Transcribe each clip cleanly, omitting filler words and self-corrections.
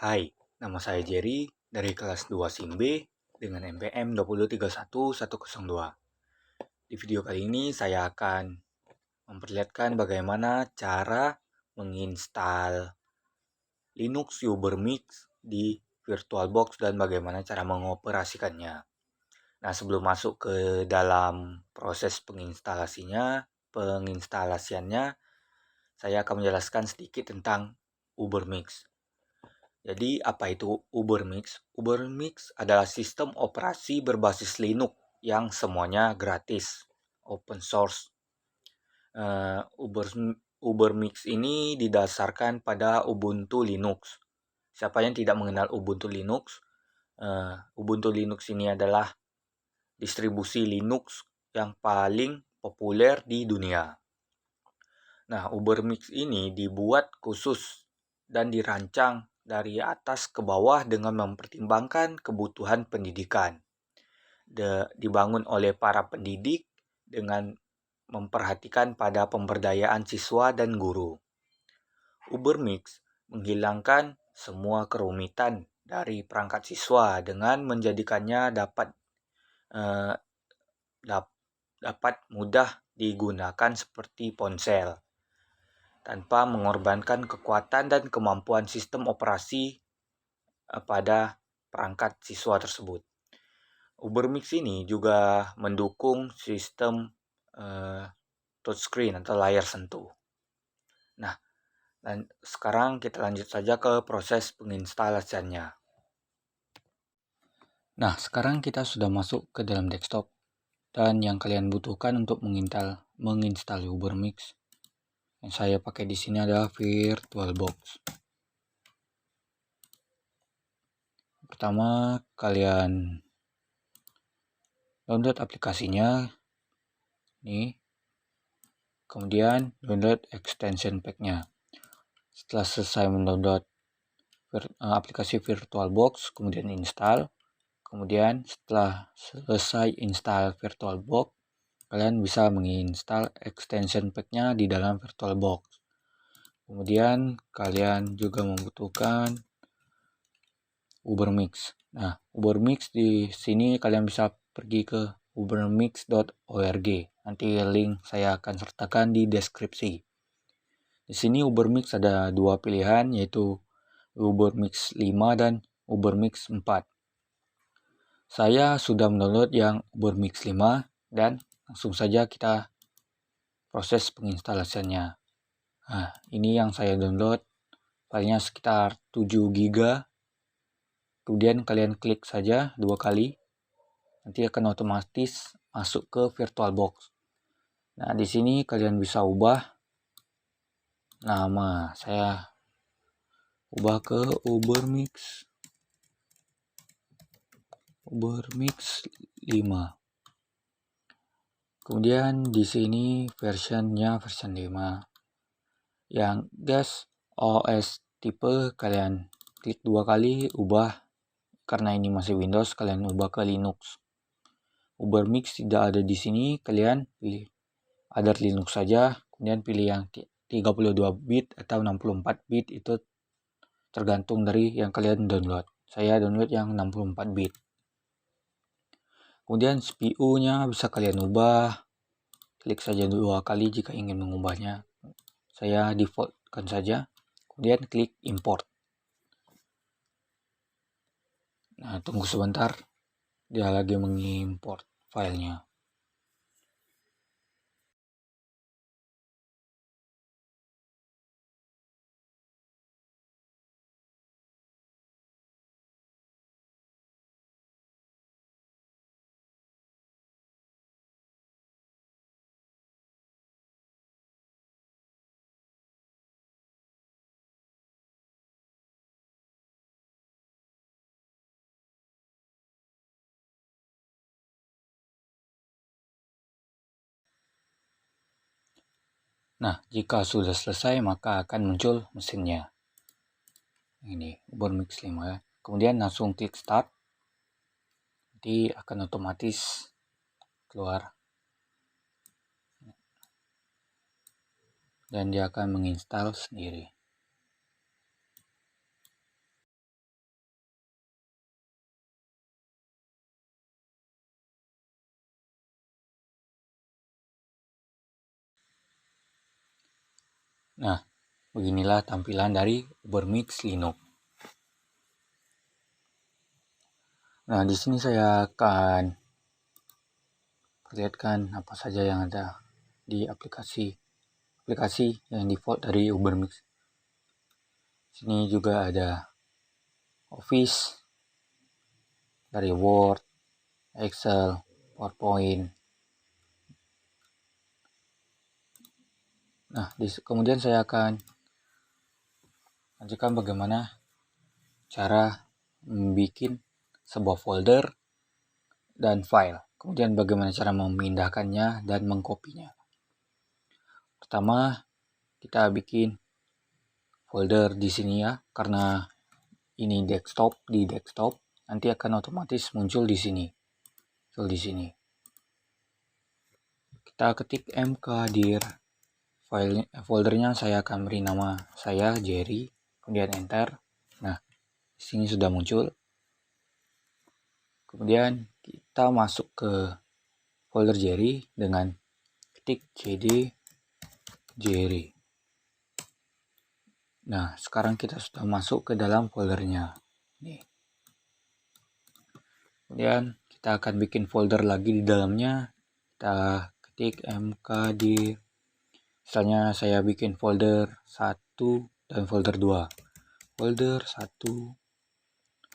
Hai, nama saya Jerry dari kelas 2 SIMB dengan NPM 2031102. Di video kali ini saya akan memperlihatkan bagaimana cara menginstal Linux Ubermix di VirtualBox dan bagaimana cara mengoperasikannya. Nah, sebelum masuk ke dalam proses penginstalasiannya, saya akan menjelaskan sedikit tentang Ubermix. Jadi, apa itu Ubermix? Ubermix adalah sistem operasi berbasis Linux yang semuanya gratis, open source. Ubermix ini didasarkan pada Ubuntu Linux. Siapa yang tidak mengenal Ubuntu Linux? Ubuntu Linux ini adalah distribusi Linux yang paling populer di dunia. Nah, Ubermix ini dibuat khusus dan dirancang dari atas ke bawah dengan mempertimbangkan kebutuhan pendidikan. Dibangun oleh para pendidik dengan memperhatikan pada pemberdayaan siswa dan guru. Ubermix menghilangkan semua kerumitan dari perangkat siswa dengan menjadikannya dapat mudah digunakan seperti ponsel, tanpa mengorbankan kekuatan dan kemampuan sistem operasi pada perangkat siswa tersebut. Ubermix ini juga mendukung sistem touchscreen atau layar sentuh. Nah, dan sekarang kita lanjut saja ke proses penginstalasiannya. Nah, sekarang kita sudah masuk ke dalam desktop, dan yang kalian butuhkan untuk menginstal Ubermix yang saya pakai di sini adalah VirtualBox. Pertama, kalian download aplikasinya nih, kemudian download extension pack-nya. Setelah selesai mendownload aplikasi VirtualBox, kemudian install. Kemudian setelah selesai install VirtualBox, kalian bisa menginstal extension pack-nya di dalam VirtualBox. Kemudian kalian juga membutuhkan Ubermix. Nah, Ubermix di sini kalian bisa pergi ke ubermix.org. Nanti link saya akan sertakan di deskripsi. Di sini Ubermix ada dua pilihan, yaitu Ubermix 5 dan Ubermix 4. Saya sudah mendownload yang Ubermix 5 dan langsung saja kita proses penginstalasiannya. Nah, ini yang saya download, filenya sekitar 7 GB. Kemudian kalian klik saja 2 kali, nanti akan otomatis masuk ke VirtualBox. Nah, di sini kalian bisa ubah nama, saya ubah ke Ubermix 5. Kemudian di sini versionnya version 5. Yang OS tipe kalian klik 2 kali, ubah. Karena ini masih Windows, kalian ubah ke Linux. Ubermix tidak ada di sini, kalian pilih ada Linux saja, kemudian pilih yang 32 bit atau 64 bit, itu tergantung dari yang kalian download. Saya download yang 64 bit. Kemudian CPU-nya bisa kalian ubah, klik saja 2 kali jika ingin mengubahnya. Saya defaultkan saja, kemudian klik import. Nah, tunggu sebentar, dia lagi mengimport filenya. Nah, jika sudah selesai maka akan muncul mesinnya. Ini Ubermix 5 ya. Kemudian langsung klik start. Nanti akan otomatis keluar. Dan dia akan menginstal sendiri. Nah, beginilah tampilan dari Ubermix Linux. Nah, di sini saya akan perlihatkan apa saja yang ada di aplikasi yang default dari Ubermix. Sini juga ada Office dari Word, Excel, PowerPoint. Nah, kemudian saya akan lanjutkan bagaimana cara membuat sebuah folder dan file. Kemudian bagaimana cara memindahkannya dan mengkopinya. Pertama, kita bikin folder di sini ya, karena ini desktop, di desktop nanti akan otomatis muncul di sini. Kita ketik mkdir, foldernya saya akan beri nama saya Jerry, kemudian enter. Nah, di sini sudah muncul. Kemudian kita masuk ke folder Jerry dengan ketik cd Jerry. Nah, sekarang kita sudah masuk ke dalam foldernya. Nih. Kemudian kita akan bikin folder lagi di dalamnya. Kita ketik mkdir. Misalnya saya bikin folder 1 dan folder 2. Folder 1,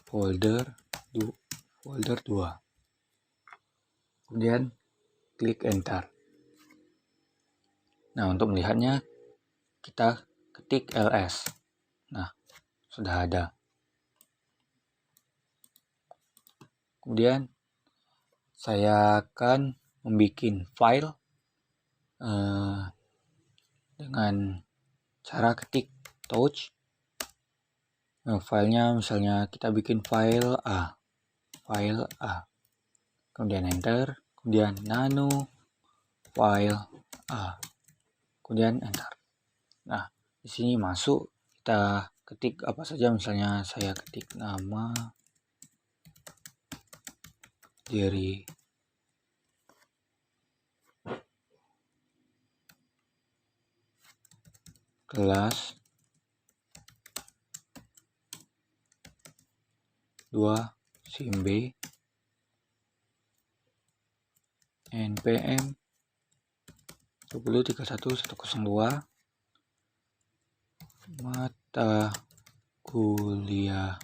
folder 2. Kemudian klik enter. Nah, untuk melihatnya kita ketik ls. Nah, sudah ada. Kemudian saya akan membuat file dengan cara ketik touch. Nah, filenya misalnya kita bikin file A, kemudian enter, kemudian nano file A, kemudian enter. Nah, di sini masuk, kita ketik apa saja, misalnya saya ketik nama Jerry. Kelas 2 SIM B NPM 2031102 mata kuliah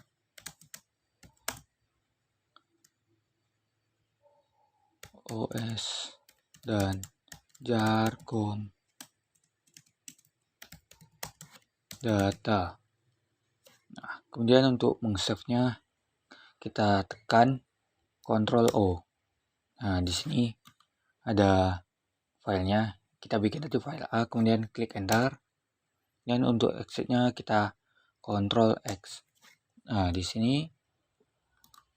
OS dan jargon data. Nah, kemudian untuk mengsave-nya kita tekan Ctrl O. Nah, di sini ada filenya, kita bikin tadi file A, kemudian klik enter. Dan untuk exit-nya kita Ctrl X. Nah, di sini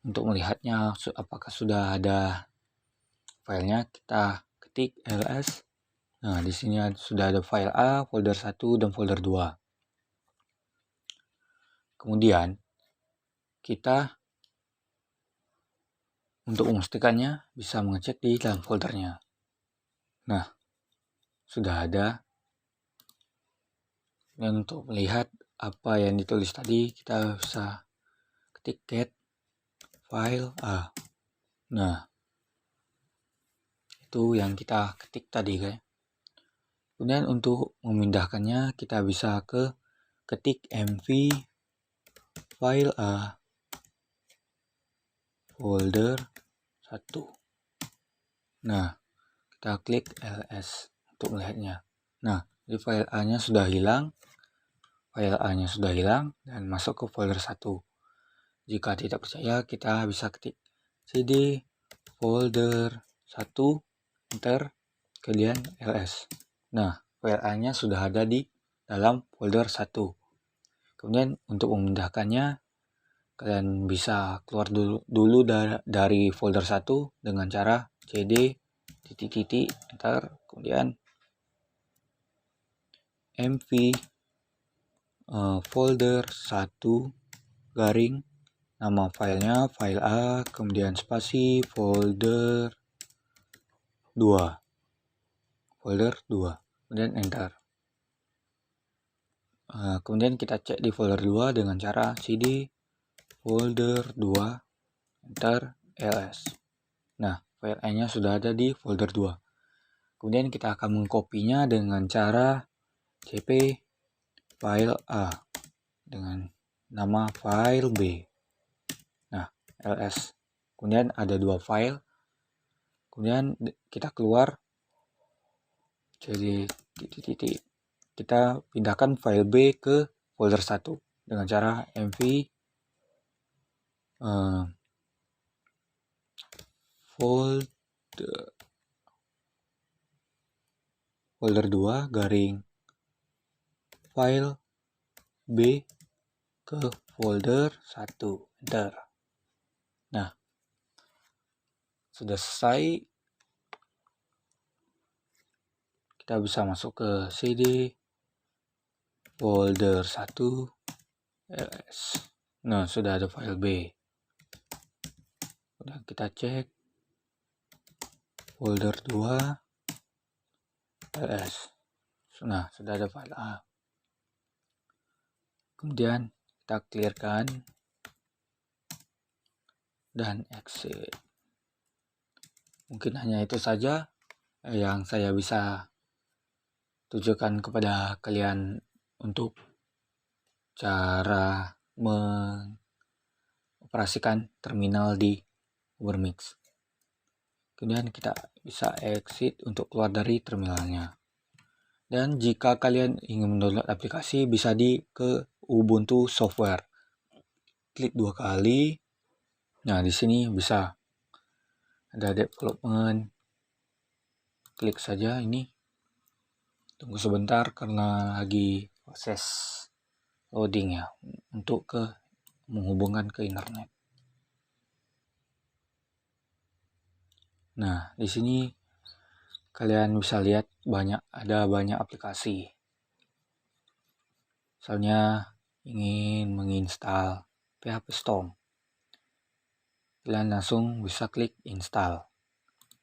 untuk melihatnya apakah sudah ada filenya, kita ketik ls. Nah, di sini sudah ada file A, folder 1 dan folder 2. Kemudian kita untuk memastikannya bisa mengecek di dalam foldernya. Nah, sudah ada. Dan untuk melihat apa yang ditulis tadi, kita bisa ketik get file A. Nah, itu yang kita ketik tadi kan. Kemudian untuk memindahkannya kita bisa ketik mv file A folder 1. Nah, kita klik ls untuk melihatnya. Nah, di file A-nya sudah hilang. Dan masuk ke folder 1. Jika tidak percaya, kita bisa ketik cd folder 1 enter, kemudian ls. Nah, file A-nya sudah ada di dalam folder 1. Kemudian untuk memindahkannya, kalian bisa keluar dulu dari folder 1 dengan cara cd titik enter, kemudian mv folder 1 garing nama filenya file A, kemudian spasi folder 2, kemudian enter. Kemudian kita cek di folder 2 dengan cara cd folder 2 enter ls. Nah, file A-nya sudah ada di folder 2. Kemudian kita akan mengkopinya dengan cara cp file A dengan nama file B. Nah, ls. Kemudian ada 2 file. Kemudian kita keluar. Jadi kita pindahkan file B ke folder 1 dengan cara mv folder 2 garing file B ke folder 1 enter. Nah, sudah selesai. Kita bisa masuk ke cd folder 1 ls. Nah, sudah ada file B. Udah kita cek folder 2 ls. Nah, sudah ada file A. Kemudian kita clearkan dan exit. Mungkin hanya itu saja yang saya bisa tunjukkan kepada kalian untuk cara mengoperasikan terminal di Ubermix. Kemudian kita bisa exit untuk keluar dari terminalnya. Dan jika kalian ingin mendownload aplikasi, bisa ke Ubuntu Software. Klik 2 kali. Nah, di sini bisa ada development. Klik saja ini. Tunggu sebentar karena lagi proses loading ya untuk menghubungkan ke internet. Nah, di sini kalian bisa lihat ada banyak aplikasi. Misalnya ingin menginstal PHP Storm, kalian langsung bisa klik install.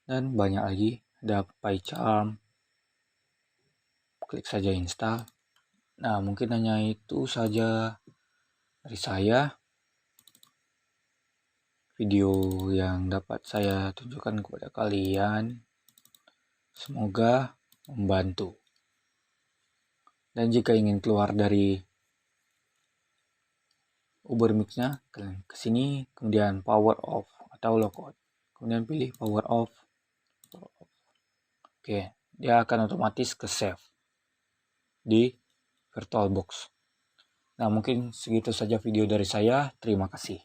Dan banyak lagi, ada PyCharm, klik saja install. Nah, mungkin hanya itu saja dari saya. Video yang dapat saya tunjukkan kepada kalian. Semoga membantu. Dan jika ingin keluar dari Ubermix-nya, kalian ke sini, kemudian power off atau logout. Kemudian pilih power off. Oke, dia akan otomatis ke save di VirtualBox. Nah, mungkin segitu saja video dari saya. Terima kasih.